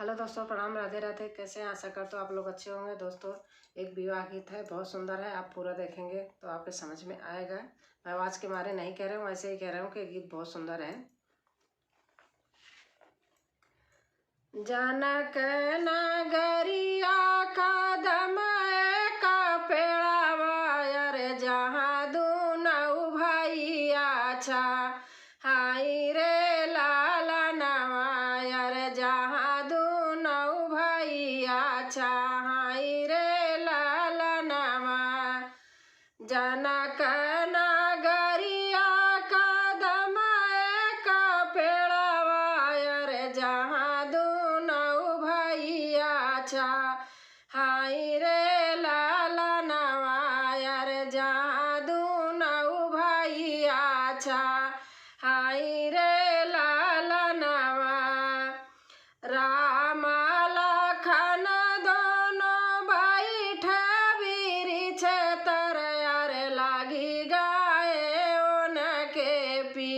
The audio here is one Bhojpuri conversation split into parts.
हेलो दोस्तों, प्रणाम, राधे राधे। कैसे हैं? आशा करता हूँ आप लोग अच्छे होंगे। दोस्तों, एक विवाह गीत है, बहुत सुंदर है। आप पूरा देखेंगे तो आपके समझ में आएगा। मैं आवाज़ के मारे नहीं कह रहा हूँ, ऐसे ही कह रहा हूँ कि गीत बहुत सुंदर है। जनक नगरिया कदम का पेड़ावा, अरे जहाँ दूनऊ भैया छा हाई रे लाला नवा, अरे जहाँ दूनऊ भैया छा हाई रे लाला नवा। जनक नगरिया कदम का पेड़ावा, अरे जहाँ दूनऊ भैया छा हाई रे लाला नवा, अरे जहाँ दूनऊ भैया छा हाई रे लाला नवा। राम लखन दोनों बैठे वृक्ष तर, अरे लागी गाए उनके पी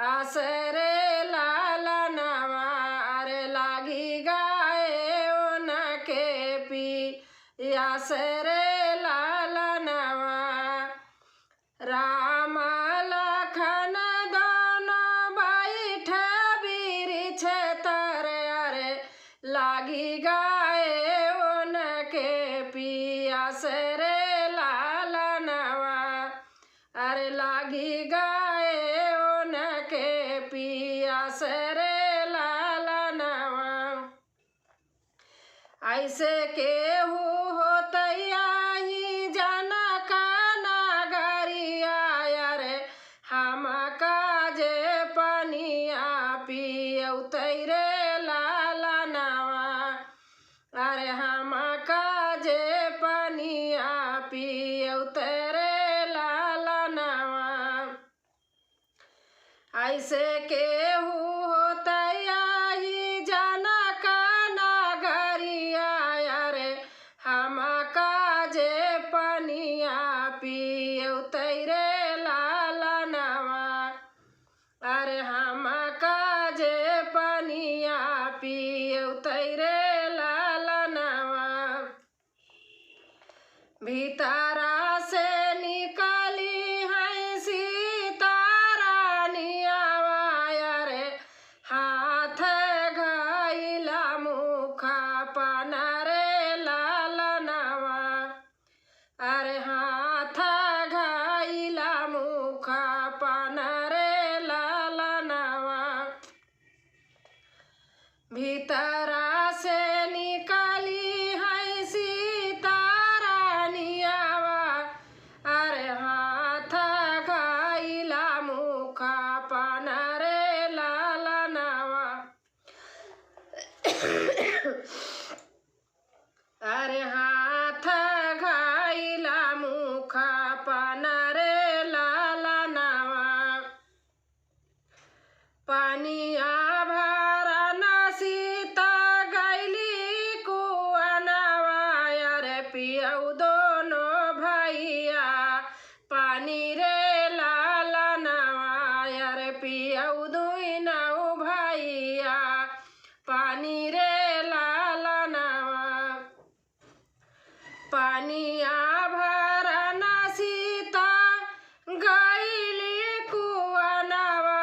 आसरे लाला नवा, अरे लागी गाए उनके पी आसरे लाला नवा। राम लखन दोनों बैठे वृक्ष तर, अरे लागी गाए उनके पियास रे लाला नवा, अरे लागी गाए उनके पियास रे लाला नवा। ऐसे केहू होतैया ही जनक नगरिया, अरे हम काजे पनिया पियौतै रे लाला नवा, अरे हम काजे पनिया पियौतै रे लाला नवा। ऐसे केहू होतैया ही जनक नगरिया, अरे हम काजे पनिया पियौतै रे लाला नवा, अरे हम काजे पनिया पियौतै रे लाला नवा। भीतरा से निकली है सीता रानियावा, अरे हाथ घाइला मुखा पान रे लाला नवा, अरे हाथ घाइला मुखा पान रे लाला नवा। भीतरा से निकली है सीता रानियावा, अरे हाथ घाइला मुखा पान रे लाला नवा, अरे हाथ घाइला मुखा पान रे लाला नवा। पानिया भरन सीता गैली कुआनवा, अरे पियौ दोनों भैया पानी रे लाला नवा, अरे पियौ दुनौ भैया पानी रे लाला नवा। पानिया भरन सीता गैली कुआनवा,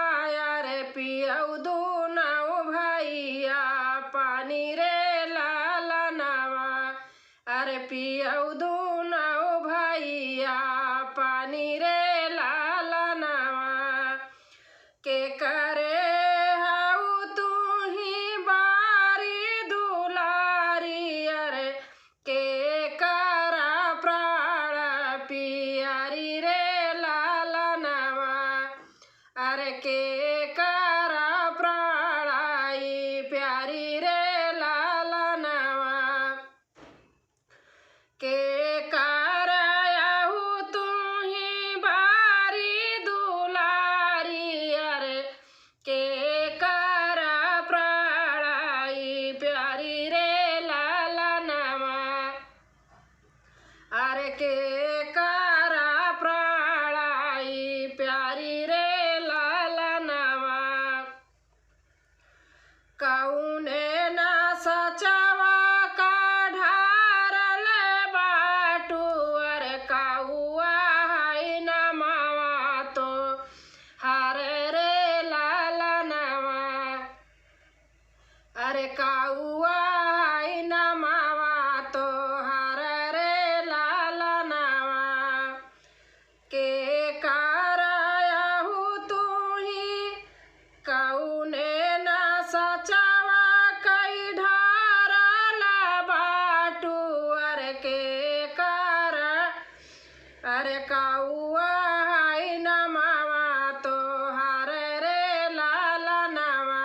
अरे पियौ दुनौ भैया पानी रे लाला नवा, अरे पियौ दुनौ भैया पानी रे लाला नवा। के करे हऊ तू ही बारी दुलारी, अरे के करा प्राण पियारी रे लाला नवा, अरे के करा प्राणाई प्यारी रे लाला नवा। के अरे काउआ हाय नमावा तोहार रे लाला नावा के करायहु तुही कौने न सचावा कई ढारला बाटू अरे के कर अरे काउआ हाय नमावा तोहार रे लाला नावा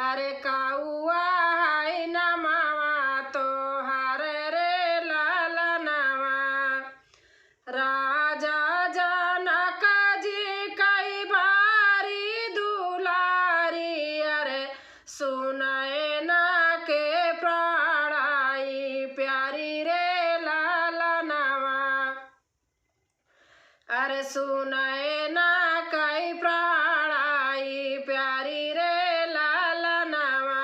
अरे काउआ हाय नमावा तोहार रे लाला नावा राजा जनक जी कई बारी दुलारी अरे सुनए न के प्राणाई प्यारी रे लाला नावा अरे सुनए न कई प्राणाई प्यारी रे लाला नावा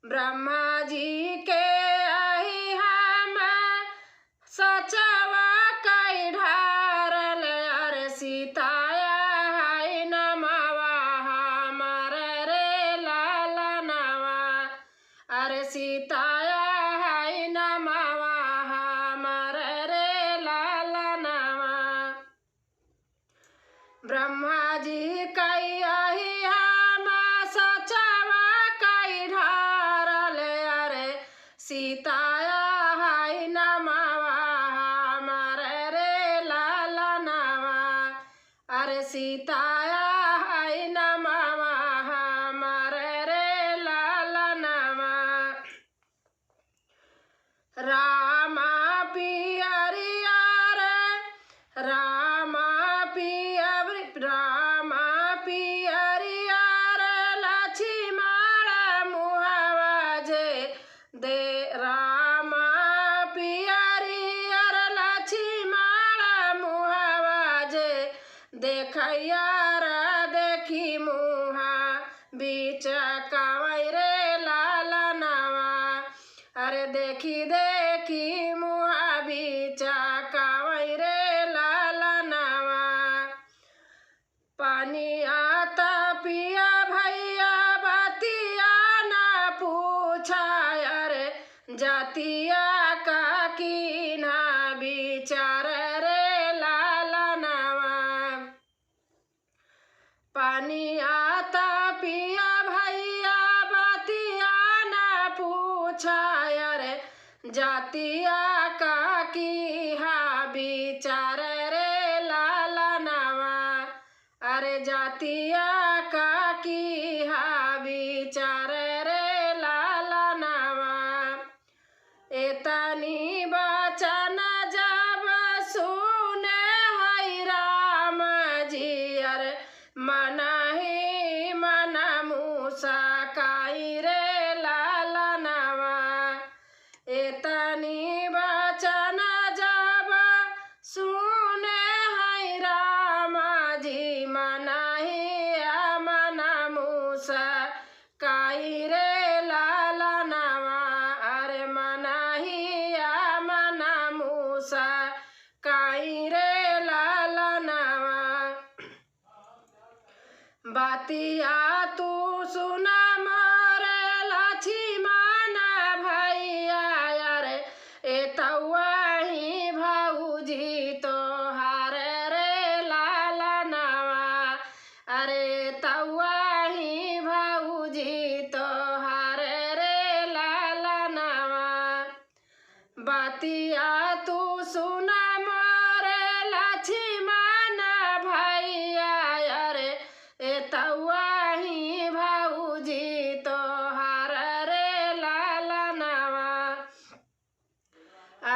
ब्रह्मा जी के आही हम सचवा कई ढारल अरे सीताया हाय नमावा हमार रे लाला नावा अरे सीताया हाय नमावा हमार रे लाला नावा ब्रह्मा जी कई आही हम सचवा कई ढारल अरे सीताया हाय नमावा हमार रे लाला नावा अरे सीताया हाय नमावा हमार रे लाला नावा रामा पियरिया रे रामा पियरिया रे लक्ष्मण मुहवा जे दे रामा पियरिया रे लक्ष्मण मुहवा जे देखैया रे देखी मुहा बीच कावै रे लाला नावा अरे देखी देखी मुहा बीच कावै रे लाला नावा पानी आता पिया भैया बतिया ना पूछा अरे जातिया का कीना विचार रे लाला नावा पानी आता पिया भैया बतिया ना पूछा अरे जातिया का की हा विचार रे लाला नावा अरे जातिया का की हा विचार रे लाला नावा एतनी बचन जब सुने है राम जी अरे मन ही मन मुस्काई रे लाला नावा एतनी बचन जब सुने है राम जी मन ही मन मुस्काई रे लाला नावा अरे मन ही मन मुस्काई रे लाला नावा बातिया तू सुना मोरे लक्ष्मण भैया अरे एतवा ही भौजी तोहार रे लाला नावा अरे तवा ही भौजी तोहार रे लाला नावा बातिया तू सुना मोरे लक्ष्मण भैया अरे एतवा ही भौजी तोहार रे लाला नावा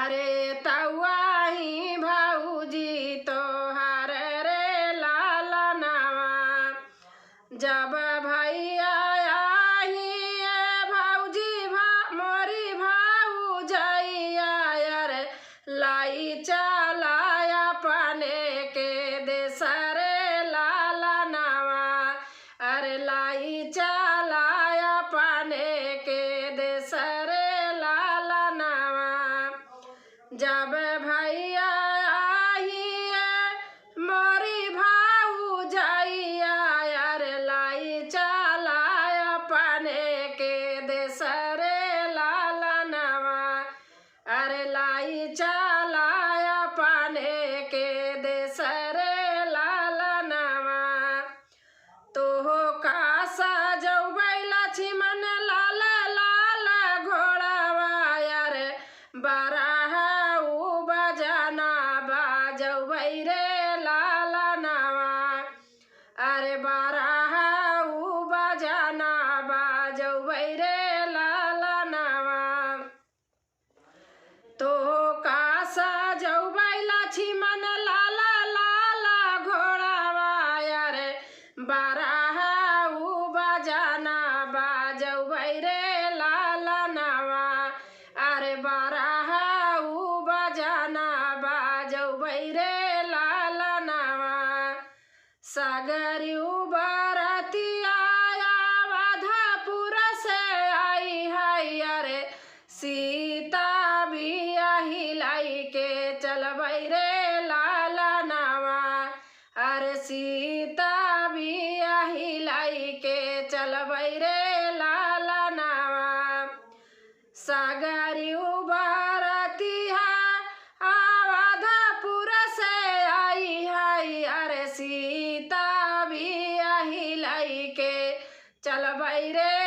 अरे तवा ही भौजी तोहार रे लाला नावा जब भैया आई भौजी मोरी भाऊ जैया अरे लाई लाला नावा। तो कासा जौबै लक्ष्मण लाला लाला घोड़ावा यारे बारह बजाना बाजौबै रे लाला नावा। अरे बारह बजाना बाजौबै रे लाला नावा। सगरियु बरतिया अवधपुर से आई है अरे सीता बिया हिलाई के चलबै रे लाला नावा। अरे सीता बिया हिलाई के चलबै रे लाला नावा। सगरियु बरतिया अवधपुर से आई है अरे सीता बिया हिलाई के चलबै रे